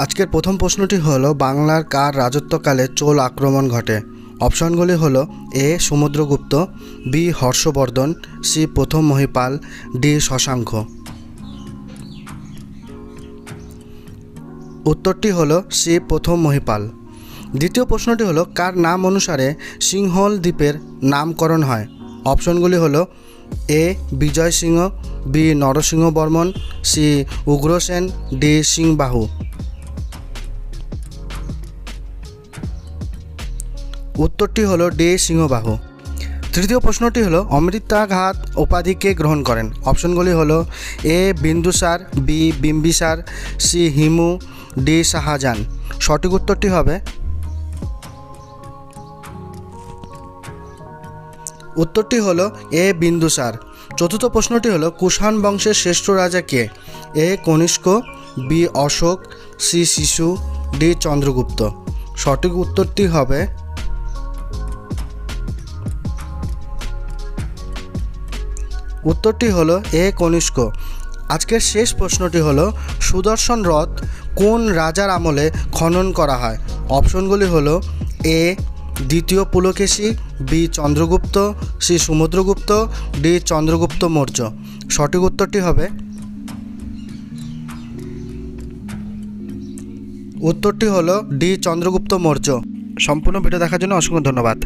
আজকের প্রথম প্রশ্নটি হলো বাংলার কার রাজত্বকালে চোল আক্রমণ ঘটে। অপশনগুলি হলো এ সমুদ্রগুপ্ত, বি হর্ষবর্ধন, সি প্রথম মহিপাল, ডি শশাঙ্ক। উত্তরটি হলো সি প্রথম মহিপাল। দ্বিতীয় প্রশ্নটি হলো কার নাম অনুসারে সিংহল দ্বীপের নামকরণ হয়। অপশনগুলি হলো A Vijay Singh, B Narasimha Varman, C Ugrasen, D Singhabahu. উত্তরটি হলো ডি সিংহবাহু। তৃতীয় প্রশ্নটি হলো অমৃতা ঘাত উপাধি কে গ্রহণ করেন। অপশনগুলি হলো A Bindusara, B Bimbisara, C Himu, D Shahjahan. সঠিক উত্তরটি হবে উত্তরটি হলো এ বিন্দুসার। চতুর্থ প্রশ্নটি হলো কুষাণ বংশের শ্রেষ্ঠ রাজা কে। এ কনিষ্ক, বি অশোক, সি শিশু, ডি চন্দ্রগুপ্ত। সঠিক উত্তরটি হবে উত্তরটি হলো এ কনিষ্ক। আজকের শেষ প্রশ্নটি হলো সুদর্শন রথ কোন রাজার আমলে খনন করা হয়। অপশনগুলি হলো এ দ্বিতীয় Pulakeshi, B Chandragupta, C Samudragupta, D Chandragupta Maurya. সঠিক উত্তরটি হবে উত্তরটি হলো ডি চন্দ্রগুপ্ত মৌর্য। সম্পূর্ণ ভিডিও দেখার জন্য অসংখ্য ধন্যবাদ।